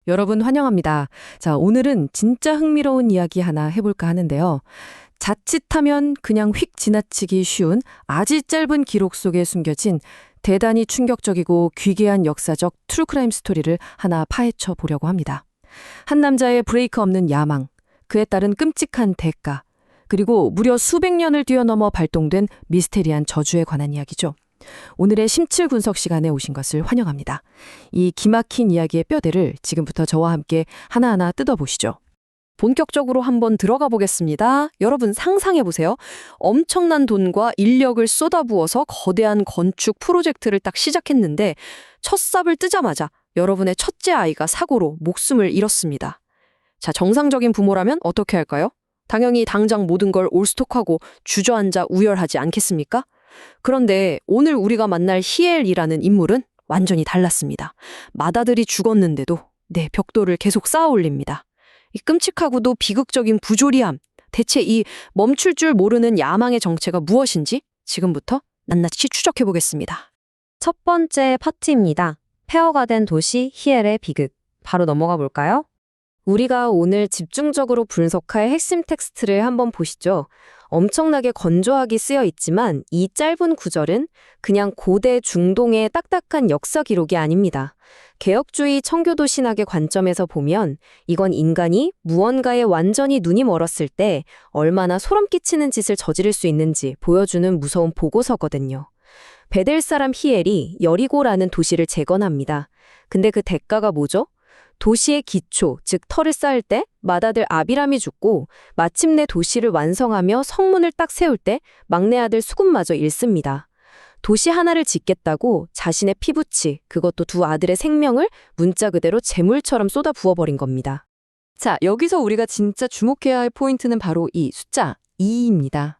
여러분 환영합니다. 자, 오늘은 진짜 흥미로운 이야기 하나 해볼까 하는데요. 자칫하면 그냥 휙 지나치기 쉬운 아주 짧은 기록 속에 숨겨진 대단히 충격적이고 귀괴한 역사적 트루크라임 스토리를 하나 파헤쳐 보려고 합니다. 한 남자의 브레이크 없는 야망, 그에 따른 끔찍한 대가, 그리고 무려 수백 년을 뛰어넘어 발동된 미스테리한 저주에 관한 이야기죠. 오늘의 심층 분석 시간에 오신 것을 환영합니다. 이 기막힌 이야기의 뼈대를 지금부터 저와 함께 하나하나 뜯어보시죠. 본격적으로 한번 들어가 보겠습니다. 여러분 상상해 보세요. 엄청난 돈과 인력을 쏟아부어서 거대한 건축 프로젝트를 딱 시작했는데 첫 삽을 뜨자마자 여러분의 첫째 아이가 사고로 목숨을 잃었습니다. 자, 정상적인 부모라면 어떻게 할까요? 당연히 당장 모든 걸 올스톱하고 주저앉아 우열하지 않겠습니까? 그런데 오늘 우리가 만날 히엘이라는 인물은 완전히 달랐습니다. 맏아들이 죽었는데도 벽돌을 계속 쌓아 올립니다. 이 끔찍하고도 비극적인 부조리함, 대체 이 멈출 줄 모르는 야망의 정체가 무엇인지 지금부터 낱낱이 추적해 보겠습니다. 첫 번째 파트입니다. 폐허가 된 도시 히엘의 비극. 바로 넘어가 볼까요? 우리가 오늘 집중적으로 분석할 핵심 텍스트를 한번 보시죠. 엄청나게 건조하게 쓰여 있지만 이 짧은 구절은 그냥 고대 중동의 딱딱한 역사 기록이 아닙니다. 개혁주의 청교도 신학의 관점에서 보면 이건 인간이 무언가에 완전히 눈이 멀었을 때 얼마나 소름 끼치는 짓을 저지를 수 있는지 보여주는 무서운 보고서거든요. 베델 사람 히엘이 여리고라는 도시를 재건합니다. 근데 그 대가가 뭐죠? 도시의 기초, 즉 터를 쌓을 때 맏아들 아비람이 죽고 마침내 도시를 완성하며 성문을 딱 세울 때 막내 아들 수금마저 잃습니다. 도시 하나를 짓겠다고 자신의 피부치, 그것도 두 아들의 생명을 문자 그대로 재물처럼 쏟아 부어버린 겁니다. 자, 여기서 우리가 진짜 주목해야 할 포인트는 바로 이 숫자 2입니다.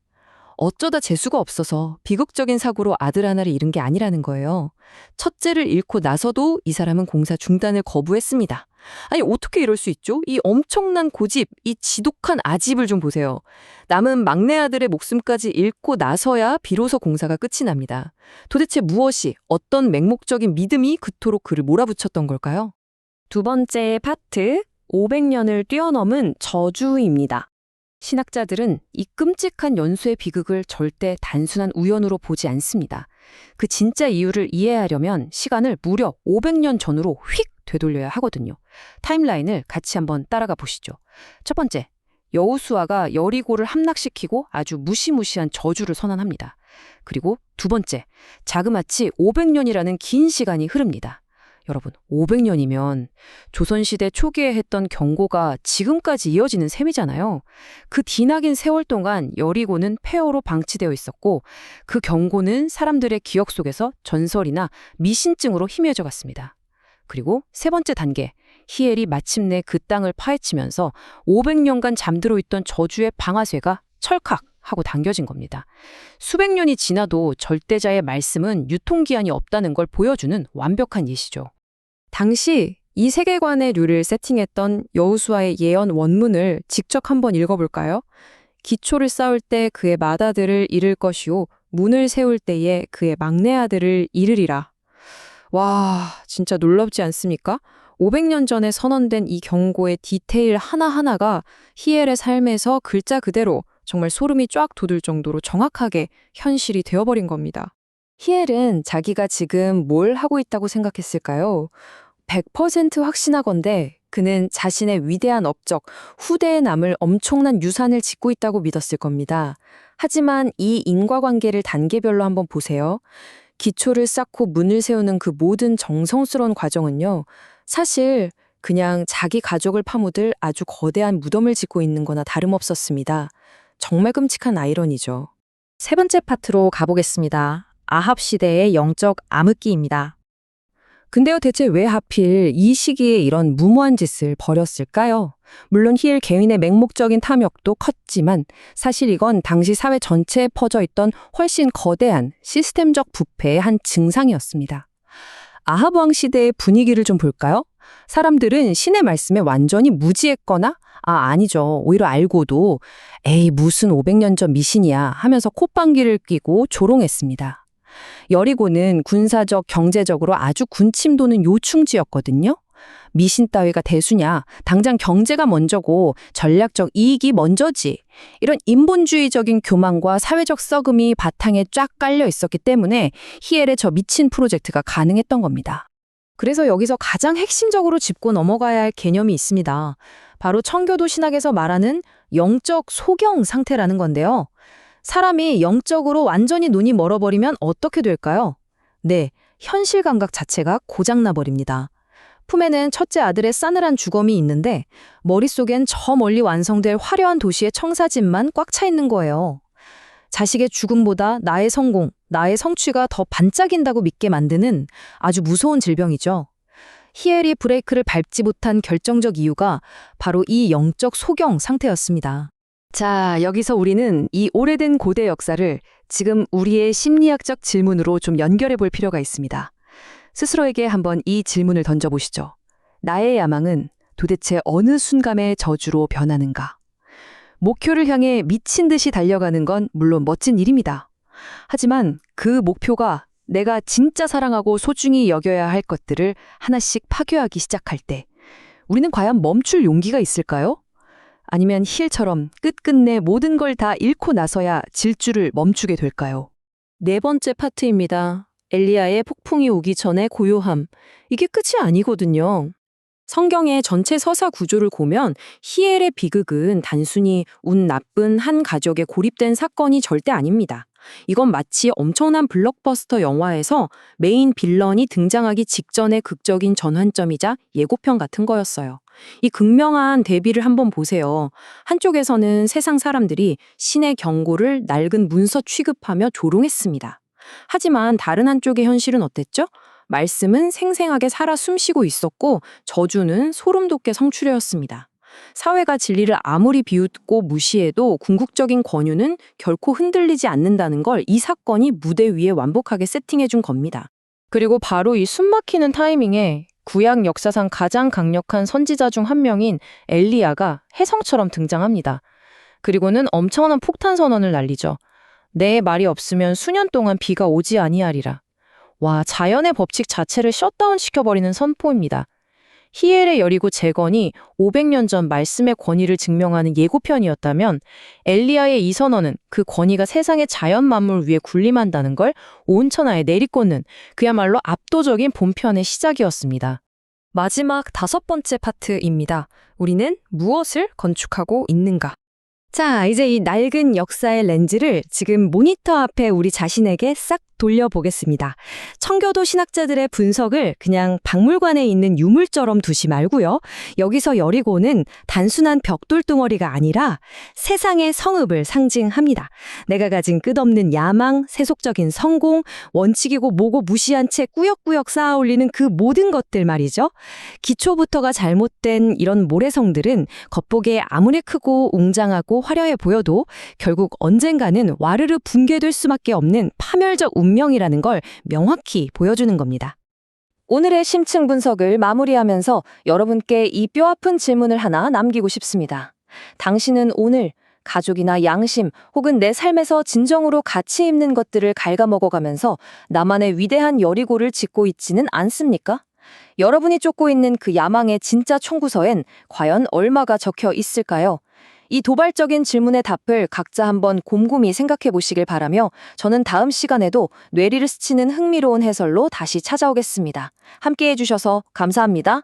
어쩌다 재수가 없어서 비극적인 사고로 아들 하나를 잃은 게 아니라는 거예요. 첫째를 잃고 나서도 이 사람은 공사 중단을 거부했습니다. 아니, 어떻게 이럴 수 있죠? 이 엄청난 고집, 이 지독한 아집을 좀 보세요. 남은 막내 아들의 목숨까지 잃고 나서야 비로소 공사가 끝이 납니다. 도대체 무엇이, 어떤 맹목적인 믿음이 그토록 그를 몰아붙였던 걸까요? 두 번째 파트, 500년을 뛰어넘은 저주입니다. 신학자들은 이 끔찍한 연수의 비극을 절대 단순한 우연으로 보지 않습니다. 그 진짜 이유를 이해하려면 시간을 무려 500년 전으로 휙 되돌려야 하거든요. 타임라인을 같이 한번 따라가 보시죠. 첫 번째, 여호수아가 여리고를 함락시키고 아주 무시무시한 저주를 선언합니다. 그리고 두 번째, 자그마치 500년이라는 긴 시간이 흐릅니다. 여러분, 500년이면 조선시대 초기에 했던 경고가 지금까지 이어지는 셈이잖아요. 그 뒤나긴 세월 동안 여리고는 폐허로 방치되어 있었고 그 경고는 사람들의 기억 속에서 전설이나 미신증으로 희미해져 갔습니다. 그리고 세 번째 단계, 히엘이 마침내 그 땅을 파헤치면서 500년간 잠들어 있던 저주의 방아쇠가 철칵 하고 당겨진 겁니다. 수백 년이 지나도 절대자의 말씀은 유통기한이 없다는 걸 보여주는 완벽한 예시죠. 당시 이 세계관의 류를 세팅했던 여호수아의 예언 원문을 직접 한번 읽어볼까요? 기초를 쌓을 때 그의 맏아들을 잃을 것이요 문을 세울 때에 그의 막내 아들을 잃으리라. 와, 진짜 놀랍지 않습니까? 500년 전에 선언된 이 경고의 디테일 하나하나가 히엘의 삶에서 글자 그대로 정말 소름이 쫙 돋을 정도로 정확하게 현실이 되어버린 겁니다. 히엘은 자기가 지금 뭘 하고 있다고 생각했을까요? 100% 확신하건대 그는 자신의 위대한 업적, 후대에 남을 엄청난 유산을 짓고 있다고 믿었을 겁니다. 하지만 이 인과관계를 단계별로 한번 보세요. 기초를 쌓고 문을 세우는 그 모든 정성스러운 과정은요, 사실 그냥 자기 가족을 파묻을 아주 거대한 무덤을 짓고 있는 거나 다름없었습니다. 정말 끔찍한 아이러니죠. 세 번째 파트로 가보겠습니다. 아합 시대의 영적 암흑기입니다. 근데요, 대체 왜 하필 이 시기에 이런 무모한 짓을 벌였을까요? 물론 히엘 개인의 맹목적인 탐욕도 컸지만 사실 이건 당시 사회 전체에 퍼져 있던 훨씬 거대한 시스템적 부패의 한 증상이었습니다. 아합 왕 시대의 분위기를 좀 볼까요? 사람들은 신의 말씀에 완전히 무지했거나 아니죠. 오히려 알고도 에이 무슨 500년 전 미신이야 하면서 콧방귀를 뀌고 조롱했습니다. 여리고는 군사적, 경제적으로 아주 군침 도는 요충지였거든요. 미신 따위가 대수냐? 당장 경제가 먼저고 전략적 이익이 먼저지. 이런 인본주의적인 교만과 사회적 썩음이 바탕에 쫙 깔려 있었기 때문에 히엘의 저 미친 프로젝트가 가능했던 겁니다. 그래서 여기서 가장 핵심적으로 짚고 넘어가야 할 개념이 있습니다. 바로 청교도 신학에서 말하는 영적 소경 상태라는 건데요. 사람이 영적으로 완전히 눈이 멀어버리면 어떻게 될까요? 네, 현실 감각 자체가 고장나 버립니다. 품에는 첫째 아들의 싸늘한 주검이 있는데 머릿속엔 저 멀리 완성될 화려한 도시의 청사진만 꽉 차 있는 거예요. 자식의 죽음보다 나의 성공, 나의 성취가 더 반짝인다고 믿게 만드는 아주 무서운 질병이죠. 히엘이 브레이크를 밟지 못한 결정적 이유가 바로 이 영적 소경 상태였습니다. 자, 여기서 우리는 이 오래된 고대 역사를 지금 우리의 심리학적 질문으로 좀 연결해 볼 필요가 있습니다. 스스로에게 한번 이 질문을 던져보시죠. 나의 야망은 도대체 어느 순간의 저주로 변하는가? 목표를 향해 미친 듯이 달려가는 건 물론 멋진 일입니다. 하지만 그 목표가 내가 진짜 사랑하고 소중히 여겨야 할 것들을 하나씩 파괴하기 시작할 때 우리는 과연 멈출 용기가 있을까요? 아니면 힐처럼 끝끝내 모든 걸 다 잃고 나서야 질주를 멈추게 될까요? 네 번째 파트입니다. 엘리야의 폭풍이 오기 전에 고요함. 이게 끝이 아니거든요. 성경의 전체 서사 구조를 보면 히엘의 비극은 단순히 운 나쁜 한 가족에 고립된 사건이 절대 아닙니다. 이건 마치 엄청난 블록버스터 영화에서 메인 빌런이 등장하기 직전의 극적인 전환점이자 예고편 같은 거였어요. 이 극명한 대비를 한번 보세요. 한쪽에서는 세상 사람들이 신의 경고를 낡은 문서 취급하며 조롱했습니다. 하지만 다른 한쪽의 현실은 어땠죠? 말씀은 생생하게 살아 숨쉬고 있었고 저주는 소름 돋게 성취되었습니다. 사회가 진리를 아무리 비웃고 무시해도 궁극적인 권유는 결코 흔들리지 않는다는 걸 이 사건이 무대 위에 완벽하게 세팅해 준 겁니다. 그리고 바로 이 숨막히는 타이밍에 구약 역사상 가장 강력한 선지자 중 한 명인 엘리야가 혜성처럼 등장합니다. 그리고는 엄청난 폭탄 선언을 날리죠. 내 말이 없으면 수년 동안 비가 오지 아니하리라. 와, 자연의 법칙 자체를 셧다운 시켜버리는 선포입니다. 히엘의 여리고 재건이 500년 전 말씀의 권위를 증명하는 예고편이었다면 엘리야의 이 선언은 그 권위가 세상의 자연 만물 위에 군림한다는 걸 온 천하에 내리꽂는 그야말로 압도적인 본편의 시작이었습니다. 마지막 5번째 파트입니다. 우리는 무엇을 건축하고 있는가? 자, 이제 이 낡은 역사의 렌즈를 지금 모니터 앞에 우리 자신에게 싹 돌려보겠습니다. 청교도 신학자들의 분석을 그냥 박물관에 있는 유물처럼 두지 말고요. 여기서 여리고는 단순한 벽돌 덩어리가 아니라 세상의 성읍을 상징합니다. 내가 가진 끝없는 야망, 세속적인 성공, 원칙이고 뭐고 무시한 채 꾸역꾸역 쌓아 올리는 그 모든 것들 말이죠. 기초부터가 잘못된 이런 모래성들은 겉보기에 아무리 크고 웅장하고 화려해 보여도 결국 언젠가는 와르르 붕괴될 수밖에 없는 파멸적 운명이라는 걸 명확히 보여주는 겁니다. 오늘의 심층 분석을 마무리하면서 여러분께 이 뼈아픈 질문을 하나 남기고 싶습니다. 당신은 오늘 가족이나 양심 혹은 내 삶에서 진정으로 가치 있는 것들을 갉아먹어가면서 나만의 위대한 여리고를 짓고 있지는 않습니까? 여러분이 쫓고 있는 그 야망의 진짜 총구서엔 과연 얼마가 적혀 있을까요? 이 도발적인 질문의 답을 각자 한번 곰곰이 생각해 보시길 바라며 저는 다음 시간에도 뇌리를 스치는 흥미로운 해설로 다시 찾아오겠습니다. 함께해 주셔서 감사합니다.